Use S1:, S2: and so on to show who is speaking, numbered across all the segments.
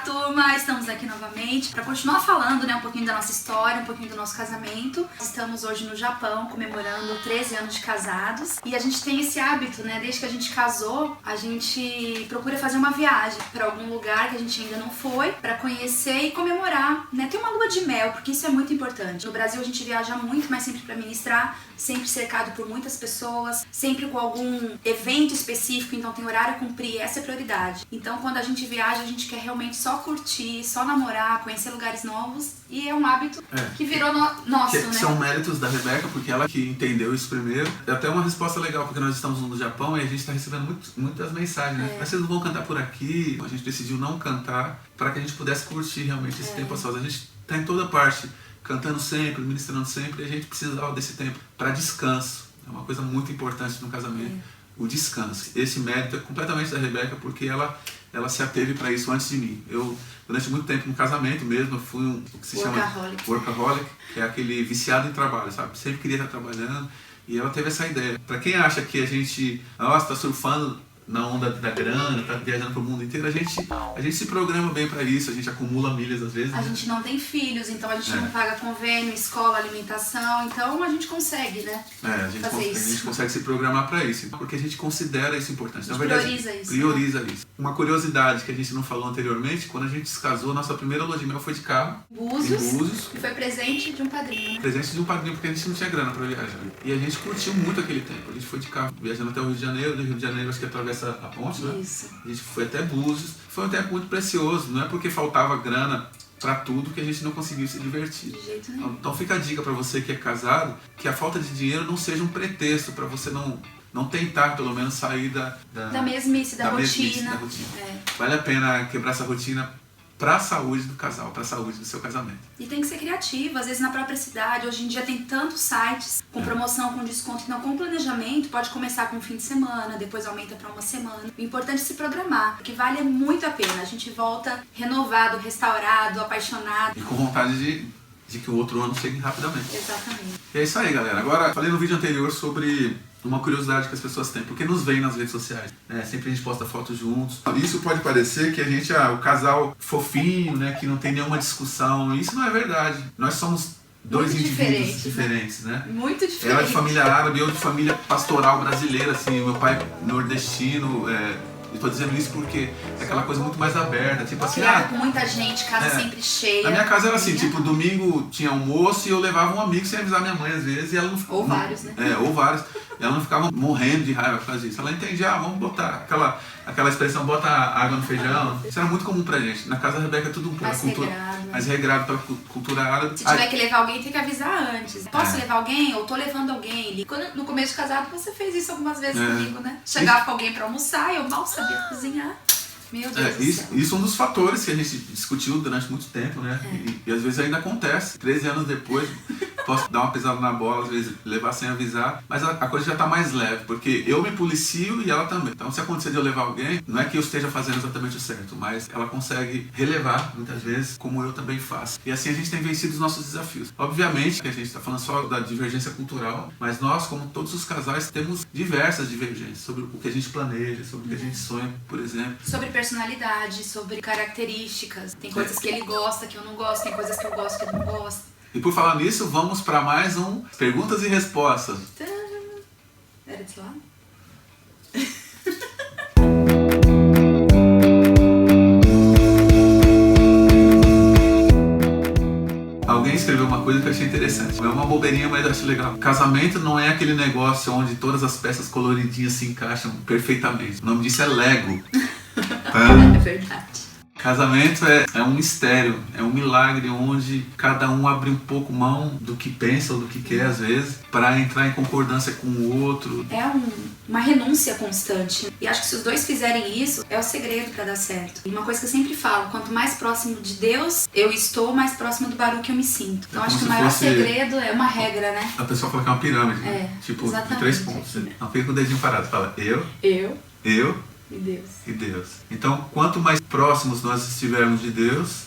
S1: turma! Estamos aqui novamente para continuar falando, né, um pouquinho da nossa história, um pouquinho do nosso casamento. Estamos hoje no Japão comemorando 13 anos de casados e a gente tem esse hábito, né, desde que a gente casou, a gente procura fazer uma viagem para algum lugar que a gente ainda não foi, para conhecer e comemorar, né, ter uma lua de mel, porque isso é muito importante. No Brasil a gente viaja muito, mas sempre para ministrar, sempre cercado por muitas pessoas, sempre com algum evento específico, então tem horário a cumprir, essa é a prioridade. Então quando a gente viaja, a gente quer realmente só curtir, só namorar, conhecer lugares novos, e é um hábito que virou nosso, né?
S2: São méritos da Rebeca, porque ela que entendeu isso primeiro. É até uma resposta legal, porque nós estamos no Japão e a gente está recebendo muitas mensagens, né? Mas vocês não vão cantar por aqui? A gente decidiu não cantar para que a gente pudesse curtir realmente esse tempo a sós. A gente está em toda parte, cantando sempre, ministrando sempre, e a gente precisava desse tempo para descanso. É uma coisa muito importante no casamento, o descanso. Esse mérito é completamente da Rebeca, porque ela se ateve para isso antes de mim. Eu, durante muito tempo no casamento mesmo, eu fui o que se chama workaholic, que é aquele viciado em trabalho, sabe? Sempre queria estar trabalhando, e ela teve essa ideia. Para quem acha que a gente, está surfando na onda da grana, tá viajando pro mundo inteiro, a gente se programa bem para isso, a gente acumula milhas às vezes.
S1: A gente não tem filhos, então a gente não paga convênio, escola, alimentação, então a gente consegue, né?
S2: A gente consegue se programar para isso, porque a gente considera isso importante.
S1: Na verdade,
S2: prioriza isso. Uma curiosidade que a gente não falou anteriormente, quando a gente se casou, nossa primeira lua de mel foi de carro.
S1: Búzios. E foi presente de um padrinho.
S2: Presente de um padrinho, porque a gente não tinha grana para viajar. E a gente curtiu muito aquele tempo. A gente foi de carro, viajando até o Rio de Janeiro, do Rio de Janeiro acho que atravessa a ponte, né?
S1: Isso.
S2: A gente foi até Búzios. Foi um tempo muito precioso, não é porque faltava grana para tudo que a gente não conseguiu se divertir.
S1: De jeito nenhum.
S2: Então fica a dica para você que é casado, que a falta de dinheiro não seja um pretexto para você não tentar pelo menos sair da
S1: mesmice, da rotina.
S2: Vale a pena quebrar essa rotina para a saúde do casal, para a saúde do seu casamento.
S1: E tem que ser criativo, às vezes na própria cidade. Hoje em dia tem tantos sites com promoção, com desconto. Então, com planejamento, pode começar com um fim de semana, depois aumenta para uma semana. O importante é se programar, porque vale muito a pena. A gente volta renovado, restaurado, apaixonado.
S2: E com vontade de que o outro ano chegue rapidamente.
S1: Exatamente.
S2: E é isso aí, galera. Agora, falei no vídeo anterior sobre uma curiosidade que as pessoas têm, porque nos veem nas redes sociais, né? Sempre a gente posta fotos juntos. Isso pode parecer que a gente o casal fofinho, né? Que não tem nenhuma discussão. Isso não é verdade. Nós somos dois indivíduos diferentes, né?
S1: Muito diferentes.
S2: Ela de família árabe, eu de família pastoral brasileira, assim, meu pai nordestino. Estou dizendo isso porque é aquela coisa muito mais aberta, tipo assim...
S1: com muita gente, casa sempre cheia.
S2: Na minha casa era assim, tipo, domingo tinha almoço e eu levava um amigo sem avisar minha mãe às vezes e ela não ficava...
S1: Ou vários, né?
S2: Ou vários. E ela não ficava morrendo de raiva por causa disso. Ela entendia, vamos botar aquela expressão, bota água no feijão. Isso era muito comum pra gente. Na casa da Rebeca é tudo um pouco mais regrado pela cultura árabe.
S1: Se tiver que levar alguém, tem que avisar antes. Posso levar alguém? Ou tô levando alguém? Quando, no começo de casado, você fez isso algumas vezes comigo, né? Chegava com alguém pra almoçar e eu mal sabia cozinhar. Meu Deus do céu.
S2: Isso é um dos fatores que a gente discutiu durante muito tempo, né? E às vezes ainda acontece. 13 anos depois, posso dar uma pisada na bola, às vezes levar sem avisar, mas a coisa já tá mais leve, porque eu me policio e ela também. Então se acontecer de eu levar alguém, não é que eu esteja fazendo exatamente o certo, mas ela consegue relevar, muitas vezes, como eu também faço. E assim a gente tem vencido os nossos desafios. Obviamente que a gente tá falando só da divergência cultural, mas nós, como todos os casais, temos diversas divergências sobre o que a gente planeja, sobre o que a gente sonha, por exemplo.
S1: Sobre personalidade, sobre características. Tem coisas que ele gosta, que eu não gosto, tem coisas que eu gosto, que ele não gosta.
S2: E por falar nisso, vamos para mais um Perguntas e Respostas.
S1: Era desse lado?
S2: Alguém escreveu uma coisa que eu achei interessante. É uma bobeirinha, mas eu acho legal. Casamento não é aquele negócio onde todas as peças coloridinhas se encaixam perfeitamente. O nome disso é Lego.
S1: É verdade.
S2: Casamento é um mistério, é um milagre onde cada um abre um pouco mão do que pensa ou do que quer às vezes para entrar em concordância com o outro.
S1: É uma renúncia constante. E acho que se os dois fizerem isso, é o segredo para dar certo. E uma coisa que eu sempre falo, quanto mais próximo de Deus eu estou, mais próximo do Baruch eu me sinto. Então acho que o maior segredo é uma regra, né?
S2: A pessoa fala que é uma pirâmide, tipo de 3 pontos. Não fica com o dedinho parado, fala eu. E Deus. Então, quanto mais próximos nós estivermos de Deus,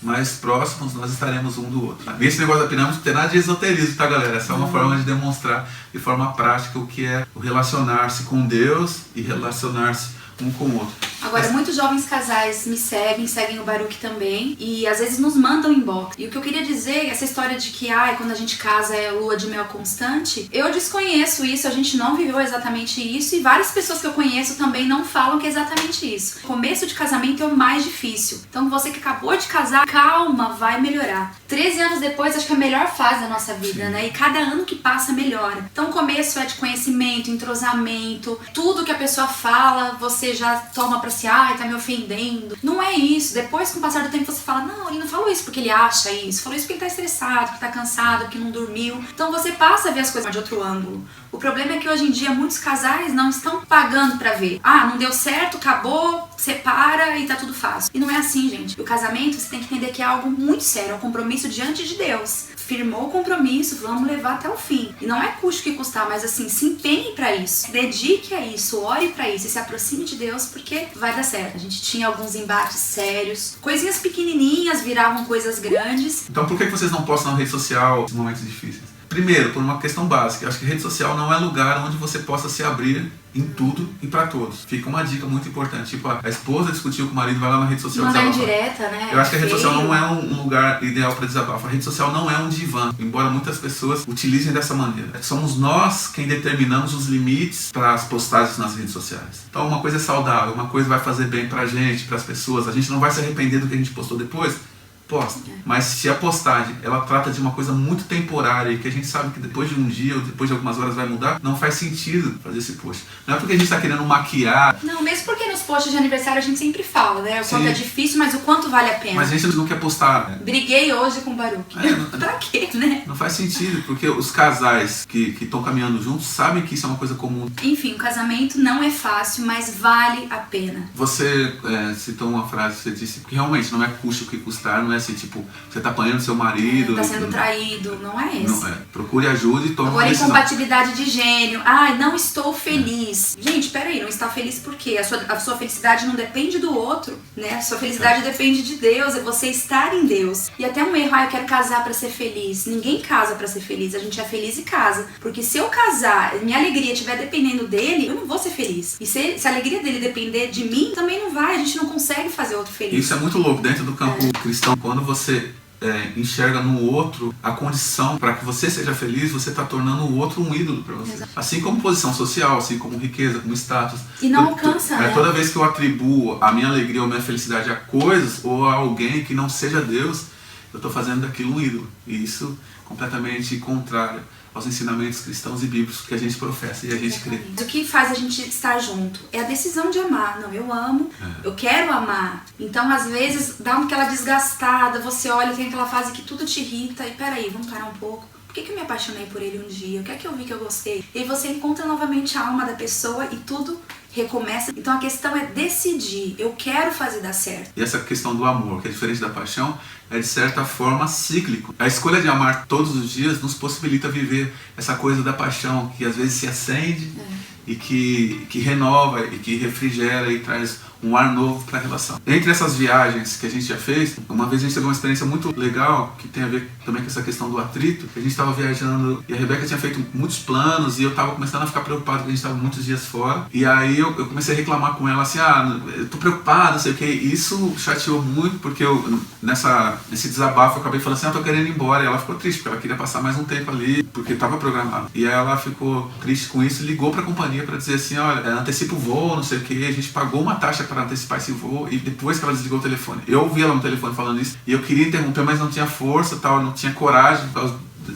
S2: mais próximos nós estaremos um do outro. Esse negócio da pirâmide não tem nada de esoterismo, tá, galera? Essa é uma forma de demonstrar de forma prática o que é o relacionar-se com Deus e relacionar-se um com o outro.
S1: Agora, muitos jovens casais me seguem o Baruch também, e às vezes nos mandam inbox. E o que eu queria dizer, essa história de que quando a gente casa é lua de mel constante, eu desconheço isso, a gente não viveu exatamente isso, e várias pessoas que eu conheço também não falam que é exatamente isso. O começo de casamento é o mais difícil. Então você que acabou de casar, calma, vai melhorar. 13 anos depois, acho que é a melhor fase da nossa vida, né? E cada ano que passa melhora. Então o começo é de conhecimento, entrosamento, tudo que a pessoa fala, você já toma pra si, tá me ofendendo. Não é isso. Depois, com o passar do tempo, você fala, não, ele não falou isso porque ele acha isso, falou isso porque ele tá estressado, porque tá cansado, porque não dormiu. Então você passa a ver as coisas de outro ângulo. O problema é que hoje em dia muitos casais não estão pagando pra ver. Não deu certo, acabou, separa e tá tudo fácil. E não é assim, gente. O casamento, você tem que entender que é algo muito sério, é um compromisso diante de Deus. Firmou o compromisso, vamos levar até o fim. E não é custo que custar, mas assim, se empenhe pra isso, dedique a isso, ore pra isso e se aproxime de Deus, porque vai dar certo. A gente tinha alguns embates sérios, coisinhas pequenininhas viravam coisas grandes.
S2: Então por que vocês não postam na rede social nesses momentos difíceis? Primeiro, por uma questão básica, eu acho que rede social não é lugar onde você possa se abrir em tudo e pra todos. Fica uma dica muito importante, tipo, a esposa discutiu com o marido, vai lá na rede social
S1: mandar
S2: desabafar.
S1: indireta, né?
S2: Eu acho que a rede social não é um lugar ideal para desabafo. A rede social não é um divã, embora muitas pessoas utilizem dessa maneira. Somos nós quem determinamos os limites para as postagens nas redes sociais. Então uma coisa é saudável, uma coisa vai fazer bem pra gente, pras pessoas, a gente não vai se arrepender do que a gente postou depois, posta. Mas se a postagem ela trata de uma coisa muito temporária e que a gente sabe que depois de um dia ou depois de algumas horas vai mudar, não faz sentido fazer esse post. Não é porque a gente está querendo maquiar.
S1: Não, mesmo porque nos posts de aniversário a gente sempre fala, né? O quanto é difícil, mas o quanto vale a pena.
S2: Mas a gente não quer postar. Né?
S1: Briguei hoje com o Baruch. Pra quê, né?
S2: Não faz sentido, porque os casais que estão caminhando juntos sabem que isso é uma coisa comum.
S1: Enfim, o casamento não é fácil, mas vale a pena.
S2: Você citou uma frase, você disse que realmente não é custo o que custar, não é assim, tipo, você tá apanhando seu marido.
S1: Tá sendo traído, não é esse.
S2: Não é. Procure ajuda e tome uma
S1: decisão. Agora, incompatibilidade de gênio. Não estou feliz. Gente, peraí, não está feliz por quê? A sua felicidade não depende do outro, né? A sua felicidade depende de Deus, é você estar em Deus. E até um erro, eu quero casar pra ser feliz. Ninguém casa pra ser feliz, a gente é feliz e casa. Porque se eu casar, minha alegria estiver dependendo dele, eu não vou ser feliz. E se a alegria dele depender de mim, também não vai, a gente não consegue fazer outro feliz.
S2: Isso é muito louco dentro do campo cristão. Quando você enxerga no outro a condição para que você seja feliz, você está tornando o outro um ídolo para você. Exato. Assim como posição social, assim como riqueza, como status.
S1: E não alcança, né?
S2: Toda vez que eu atribuo a minha alegria ou a minha felicidade a coisas ou a alguém que não seja Deus, eu estou fazendo daquilo um ídolo. E isso é completamente contrário aos ensinamentos cristãos e bíblicos que a gente professa e a gente crê.
S1: O que faz a gente estar junto é a decisão de amar. Não, eu amo, eu quero amar. Então, às vezes, dá aquela desgastada, você olha, tem aquela fase que tudo te irrita e peraí, vamos parar um pouco. Por que eu me apaixonei por ele um dia? O que é que eu vi que eu gostei? E aí você encontra novamente a alma da pessoa e tudo recomeça. Então a questão é decidir, eu quero fazer dar certo.
S2: E essa questão do amor, que é diferente da paixão, é de certa forma cíclico. A escolha de amar todos os dias nos possibilita viver essa coisa da paixão, que às vezes se acende e que renova e que refrigera e traz um ar novo para a relação. Entre essas viagens que a gente já fez, uma vez a gente teve uma experiência muito legal, que tem a ver também com essa questão do atrito. A gente estava viajando e a Rebeca tinha feito muitos planos e eu estava começando a ficar preocupado porque a gente estava muitos dias fora. E aí eu comecei a reclamar com ela assim, eu tô preocupado, não sei o que. Isso chateou muito porque nesse desabafo eu acabei falando assim, eu tô querendo ir embora. E ela ficou triste porque ela queria passar mais um tempo ali, porque estava programado. E aí ela ficou triste com isso e ligou para a companhia para dizer assim, olha, antecipa o voo, não sei o que. A gente pagou uma taxa para antecipar esse voo e depois que ela desligou o telefone. Eu ouvi ela no telefone falando isso e eu queria interromper, mas não tinha força, tal, não tinha coragem por causa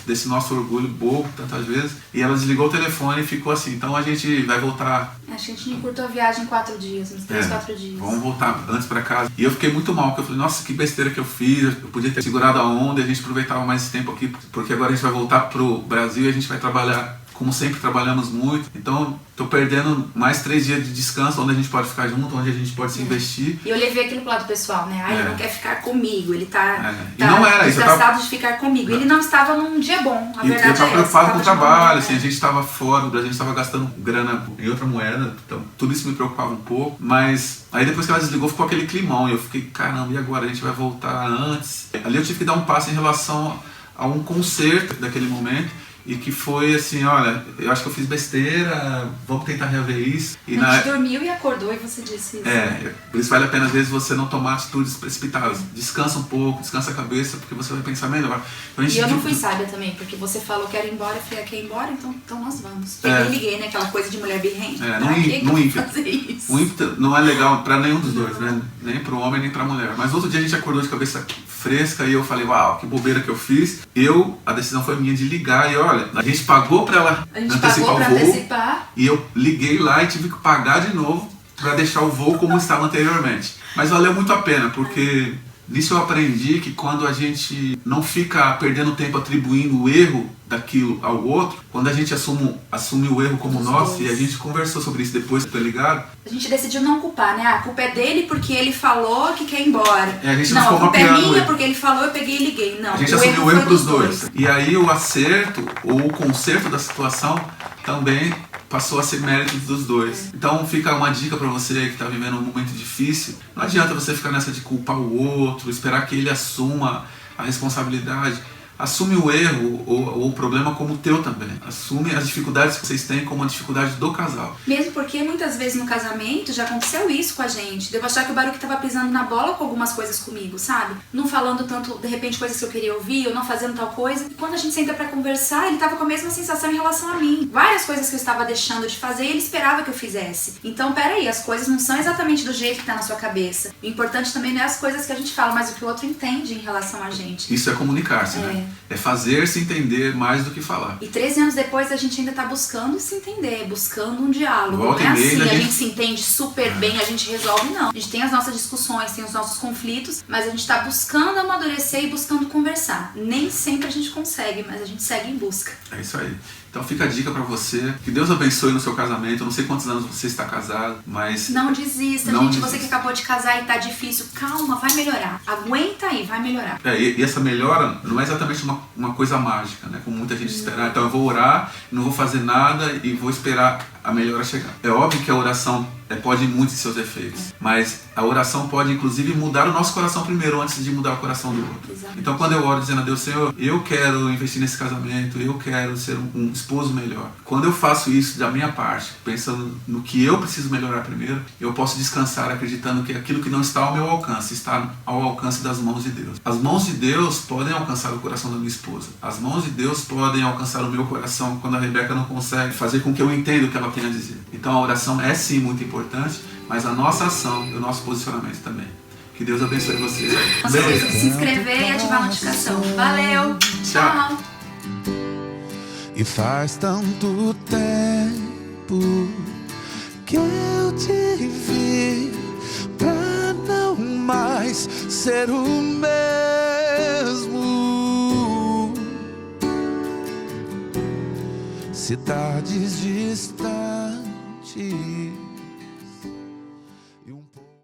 S2: desse nosso orgulho bobo tantas vezes. E ela desligou o telefone e ficou assim. Então a gente vai voltar.
S1: Acho que a gente encurtou a viagem em 4 dias, uns 3, 4 dias.
S2: Vamos voltar antes pra casa. E eu fiquei muito mal, porque eu falei, nossa, que besteira que eu fiz. Eu podia ter segurado a onda e a gente aproveitava mais esse tempo aqui, porque agora a gente vai voltar pro Brasil e a gente vai trabalhar como sempre trabalhamos muito. Então tô perdendo mais 3 dias de descanso, onde a gente pode ficar junto, onde a gente pode se investir.
S1: E eu levei aquilo pro lado pessoal, né? Ele não quer ficar comigo, ele tá
S2: e não era isso,
S1: desgastado de ficar comigo. Ele não estava num dia bom, a verdade é essa.
S2: Eu tava preocupado com o trabalho, assim, a gente tava fora do Brasil, a gente tava gastando grana em outra moeda, então tudo isso me preocupava um pouco, mas aí depois que ela desligou ficou aquele climão, e eu fiquei, caramba, e agora? A gente vai voltar antes? Ali eu tive que dar um passo em relação a um conserto daquele momento. e que foi assim, olha, eu acho que eu fiz besteira, vamos tentar rever isso. E
S1: a gente dormiu e acordou e você disse isso.
S2: Por isso vale a pena às vezes você não tomar atitudes precipitadas. Descansa um pouco, descansa a cabeça, porque você vai pensar melhor. Então,
S1: e eu não fui sábia também, porque você falou que era ir embora, eu falei, quer ir embora? Então nós vamos. Liguei, né? Aquela coisa de mulher birrenta.
S2: Não ímpeto. O ímpeto não é legal pra nenhum dos dois, né? Nem pro homem, nem pra mulher. Mas outro dia a gente acordou de cabeça fresca e eu falei, uau, que bobeira que eu fiz. A decisão foi minha de ligar e olha, a gente pagou pra ela antecipar o voo. E eu liguei lá e tive que pagar de novo pra deixar o voo como estava anteriormente. Mas valeu muito a pena, porque nisso eu aprendi que quando a gente não fica perdendo tempo atribuindo o erro daquilo ao outro, quando a gente assume o erro como nosso, e a gente conversou sobre isso depois que eu tô ligado.
S1: A gente decidiu não culpar, né? A culpa é dele porque ele falou que quer ir embora.
S2: A gente
S1: não, a culpa é minha porque ele falou, eu peguei e liguei. Não,
S2: a gente assumiu o erro pros dois. E aí o acerto ou o conserto da situação também passou a ser mérito dos dois. Então fica uma dica pra você que tá vivendo um momento difícil. Não adianta você ficar nessa de culpar o outro, esperar que ele assuma a responsabilidade. Assume o erro ou o problema como teu também. Assume as dificuldades que vocês têm como uma dificuldade do casal.
S1: Mesmo porque muitas vezes no casamento já aconteceu isso com a gente. Devo achar que o Baruque tava pisando na bola com algumas coisas comigo, sabe? Não falando tanto, de repente, coisas que eu queria ouvir, ou não fazendo tal coisa. E quando a gente senta pra conversar, ele tava com a mesma sensação em relação a mim. Várias coisas que eu estava deixando de fazer, ele esperava que eu fizesse. Então, peraí, as coisas não são exatamente do jeito que tá na sua cabeça. O importante também não é as coisas que a gente fala, mas o que o outro entende em relação a gente.
S2: Isso é comunicar-se, né? É fazer-se entender mais do que falar.
S1: E 13 anos depois a gente ainda tá buscando se entender, buscando um diálogo.
S2: Volta
S1: não é assim,
S2: a
S1: gente se entende super bem, a gente resolve, não. A gente tem as nossas discussões, tem os nossos conflitos, mas a gente tá buscando amadurecer e buscando conversar. Nem sempre a gente consegue, mas a gente segue em busca.
S2: É isso aí. Então fica a dica pra você. Que Deus abençoe no seu casamento. Eu não sei quantos anos você está casado, mas...
S1: Não desista, gente. Você que acabou de casar e tá difícil, calma, vai melhorar. Aguenta aí, vai melhorar.
S2: E essa melhora não é exatamente uma coisa mágica, né? Como muita gente espera. Então eu vou orar, não vou fazer nada e vou esperar a melhora chegar. É óbvio que a oração pode ir muito em seus efeitos, mas a oração pode inclusive mudar o nosso coração primeiro antes de mudar o coração do outro.
S1: Exatamente.
S2: Então quando eu oro dizendo a Deus, Senhor, eu quero investir nesse casamento, eu quero ser um esposo melhor. Quando eu faço isso da minha parte, pensando no que eu preciso melhorar primeiro, eu posso descansar acreditando que aquilo que não está ao meu alcance está ao alcance das mãos de Deus. As mãos de Deus podem alcançar o coração da minha esposa. As mãos de Deus podem alcançar o meu coração quando a Rebeca não consegue fazer com que eu entenda o que ela tem a dizer. Então a oração é sim muito importante, mas a nossa ação e o nosso posicionamento também. Que Deus abençoe vocês.
S1: Não se esqueça de se inscrever e ativar a notificação. Valeu! Tchau!
S3: E faz tanto tempo que eu te vi pra não mais ser o mesmo. Cidades distantes